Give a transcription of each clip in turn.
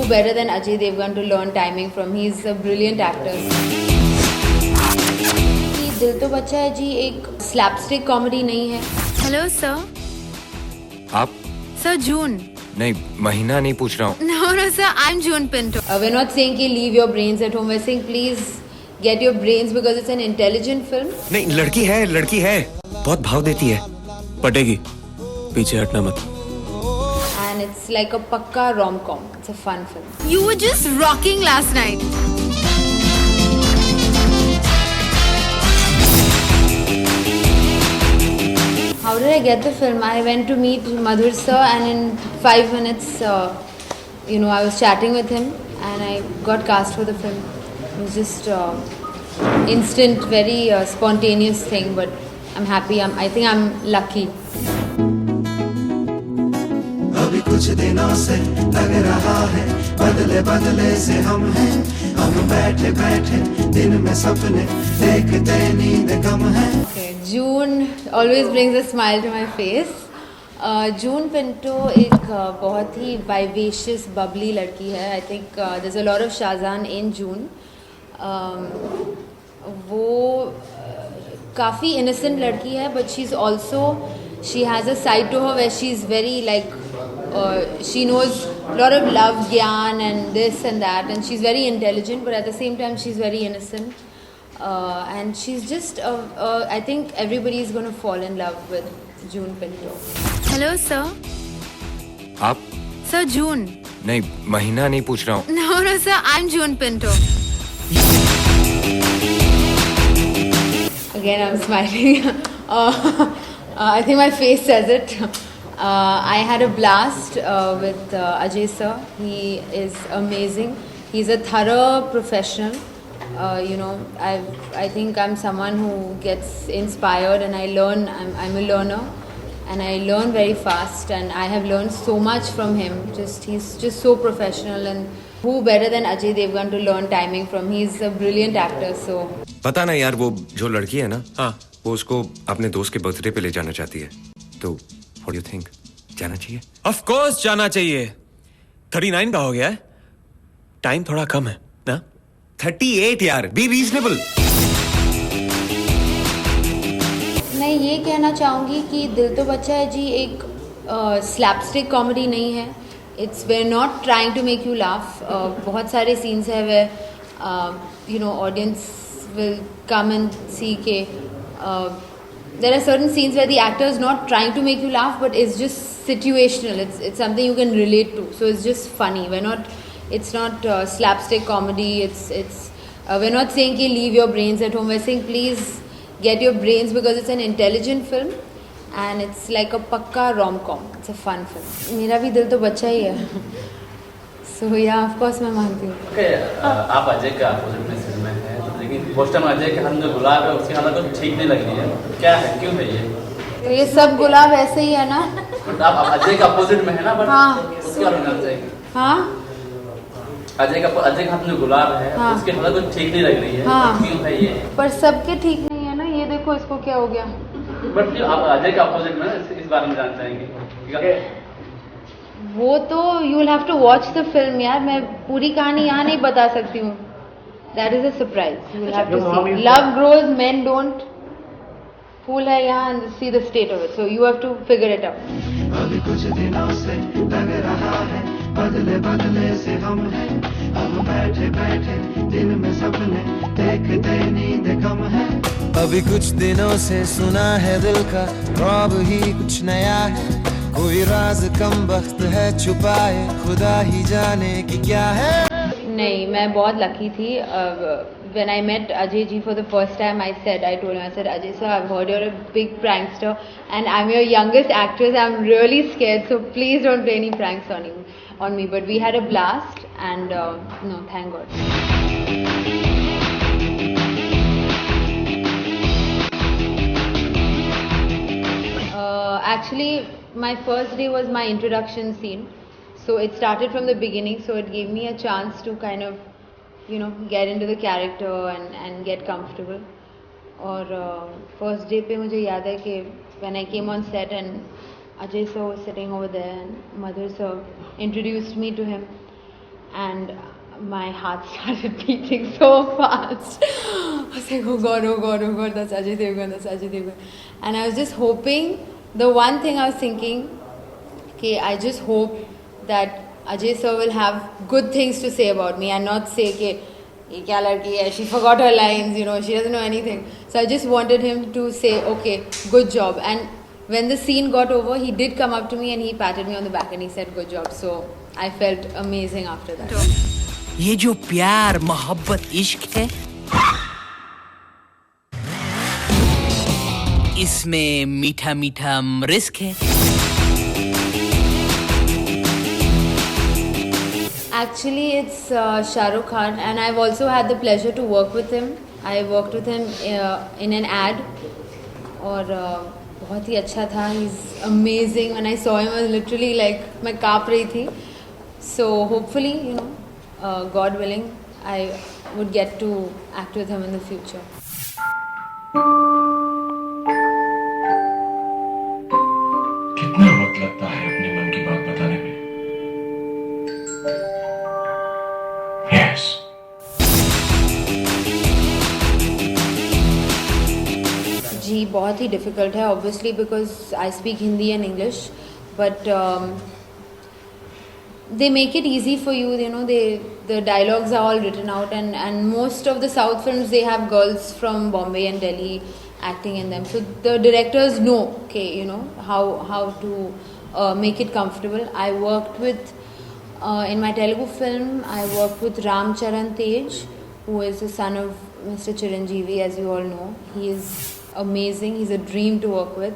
better than Ajay Devgan to learn timing from? He's a brilliant actor. कि दिल तो बच्चा है जी एक स्लैपस्टिक कॉमेडी नहीं है. Hello sir. आप? सर जून. नहीं, महीना नहीं पूछ रहा हूँ. No sir, I'm June Pinto. We're not saying कि leave your brains at home. We're saying please get your brains because it's an intelligent film. नहीं, लड़की है बहुत भाव देती है. पटेगी, पीछे हटना मत. And it's like a pakka rom-com. It's a fun film. You were just rocking last night. How did I get the film? I went to meet Madhur sir, and in 5 minutes, I was chatting with him, and I got cast for the film. It was just instant, very spontaneous thing, but I'm happy. I think I'm lucky. अभी कुछ दिनों से लग रहा है बदले बदले से हम हैं. हम बैठे बैठे दिन में सपने देखते नींद कम है. Okay, June always brings a smile to my face. June Pinto एक बहुत ही vivacious, bubbly लड़की है. I think there's a lot of Shahjahan in June. वो काफ़ी innocent लड़की है, but she has a side to her where she's very she knows a lot of love, gyan and this and that, and she's very intelligent, but at the same time she's very innocent. And she's just, I think everybody is going to fall in love with June Pinto. Hello sir. आप? Sir June. नहीं, महीना नहीं पूछ रहा हूँ. No sir, I'm June Pinto. Again, I'm smiling. I think my face says it. I had a blast with Ajay sir. He is amazing. He's a thorough professional. I think I'm someone who gets inspired, and I learn. I'm a learner, and I learn very fast. And I have learned so much from him. He's just so professional, and who better than Ajay Devgan to learn timing from? He's a brilliant actor. So. पता ना यार, वो जो लड़की है ना, हाँ, वो उसको अपने दोस्त के बर्थडे पे ले जाना चाहती है. तो व्हाट डू यू थिंक? जाना चाहिए? ऑफ कोर्स जाना चाहिए. 39 का हो गया है. टाइम थोड़ा कम है ना. 38 यार, बी रीजनेबल. मैं ये कहना चाहूँगी कि दिल तो बच्चा है जी एक स्लैपस्टिक कॉमेडी नहीं है. we're not trying to make you laugh. बहुत सारे scenes है where audience will come and see के there are certain scenes where the actor is not trying to make you laugh, but it's just situational. It's something you can relate to, so it's just funny. It's not slapstick comedy. We're not saying कि leave your brains at home. We're saying please get your brains because it's an intelligent film, and it's like a pakka rom-com. It's a fun film. मेरा भी दिल तो बच्चा ही है. So yeah, of course मैं मानती हूँ. Okay, आप अजय का अपोजिट में फिल्म में है, लेकिन पोस्टर में अजय के हाथ में जो गुलाब है उसकी हालत तो ठीक नहीं लग रही है. क्या है, क्यों है ये? तो ये सब गुलाब ऐसे ही है ना. बट आप अजय का अपोजिट में है ना, बट हाँ. उसके बारे में जानना चाहिए. हाँ. अजय के हाथ में जो गुलाब है, हाँ. उसकी हालत तो ठीक नहीं लग रही है. हाँ. क्यों है ये? पर सबके ठीक नहीं है ना. ये देखो इसको क्या हो गया. बट क्यों आप अजय का अपोजिट में इस बारे में जानना चाहेंगे? वो तो you will have to watch the film यार. मैं पूरी कहानी यहाँ नहीं बता सकती हूँ. That is a surprise. You will have to see. Love grows, men don't. फूल है यहाँ, and see the state of it. So you have to figure it out. अभी कुछ दिनों से लग रहा है बदले बदले से हम हैं. हम बैठे बैठे दिन में सपने देखते नींद कम है. अभी कुछ दिनों से सुना है दिल का ख्वाब ही कुछ नया है. कोई राज कम वक्त है छुपाए खुदा ही जाने कि क्या है. नहीं, मैं बहुत लकी थी. When I met Ajay ji for the first time, I told him, Ajay sir, I've heard you're a big prankster, and I'm your youngest actress. I'm really scared, so please don't play any pranks on me. But we had a blast, and no, thank God. Actually, my first day was my introduction scene. So it started from the beginning, so it gave me a chance to kind of, get into the character and get comfortable. और first day पे मुझे याद है कि when I came on set and Ajay sir was sitting over there and Madhur sir introduced me to him, and my heart started beating so fast. I was like, oh God, that's Ajay Devgan. And I was just hoping, the one thing I was thinking, okay, I just hope that Ajay sir will have good things to say about me and not say, okay, ye kya ladki hai, she forgot her lines, she doesn't know anything. So I just wanted him to say, okay, good job. And when the scene got over, he did come up to me and he patted me on the back and he said, good job. So I felt amazing after that. ये जो प्यार मोहब्बत इश्क है, इसमें मीठा मीठा risk है. Actually, it's Shah Rukh Khan, and I've also had the pleasure to work with him. I worked with him in an ad, और बहुत ही अच्छा था. He's amazing. When I saw him, I was literally like, मैं काँप रही थी. So hopefully, God willing, I would get to act with him in the future. कितना वक्त लगता है अपने मन की बात बताने में? Yes. जी बहुत ही difficult है, obviously, because I speak Hindi and English, but they make it easy for you. The dialogues are all written out, and most of the South films, they have girls from Bombay and Delhi acting in them, so the directors know, okay, how to make it comfortable. I worked with in my Telugu film, I worked with Ram Charan Tej, who is the son of Mr. Chiranjeevi, as you all know. He is amazing. He's a dream to work with.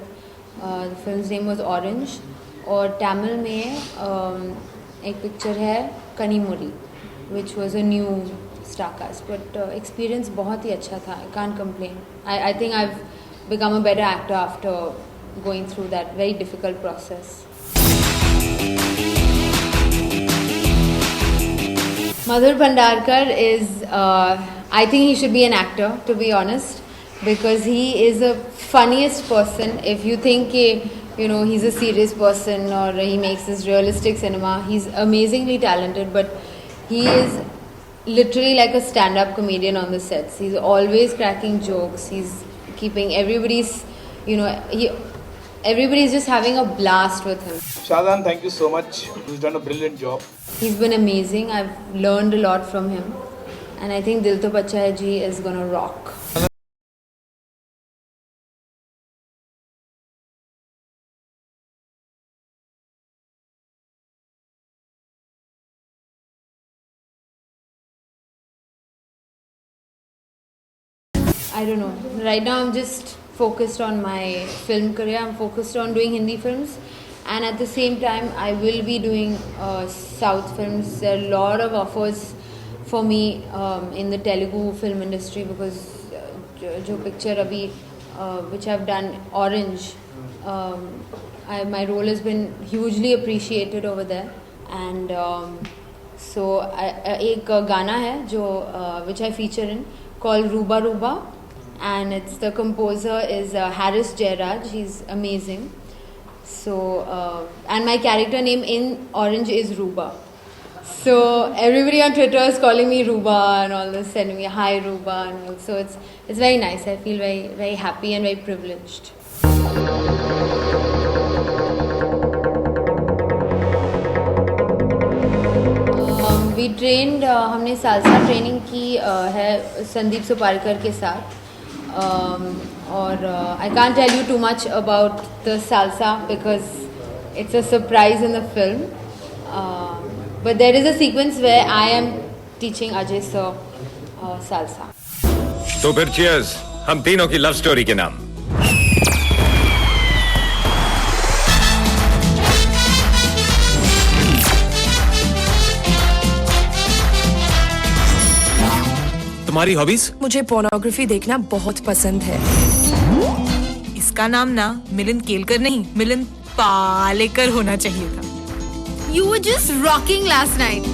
The film's name was Orange. और Tamil में एक picture है Kanimuri, which was a new star cast. But experience बहुत ही अच्छा था. I can't complain. I think I've become a better actor after going through that very difficult process. Madhur Bhandarkar is, I think he should be an actor, to be honest, because he is the funniest person. If you think he's a serious person or he makes this realistic cinema, he's amazingly talented, but he is literally like a stand-up comedian on the sets. He's always cracking jokes. He's keeping everybody's just having a blast with him. Shahzan, thank you so much. He's done a brilliant job. He's been amazing. I've learned a lot from him, and I think Dil To Bachcha Hai Ji is gonna rock. I don't know. Right now I'm just focused on my film career. I'm focused on doing Hindi films, and at the same time I will be doing South films. There are a lot of offers for me in the Telugu film industry, because jo picture abhi which I've done, Orange, my role has been hugely appreciated over there. And so एक गाना है जो which I feature in, called Ruba Ruba, and the composer is Harris Jairaj. He's amazing. So and my character name in Orange is Ruba. So everybody on Twitter is calling me Ruba and all this, sending me hi Ruba, and all. So it's very nice. I feel very, very happy and very privileged. We trained, हमने salsa training की है संदीप सुपारकर के साथ, और I can't tell you too much about the salsa because it's a surprise in the film, but there is a sequence where I am teaching Ajay sir salsa. तो फिर cheers, हम तीनों की लव स्टोरी के नाम. तुम्हारी hobbies? मुझे pornography देखना बहुत पसंद है. इसका नाम ना मिलिंद केलकर नहीं, मिलिंद पालेकर होना चाहिए था. You were just rocking last night.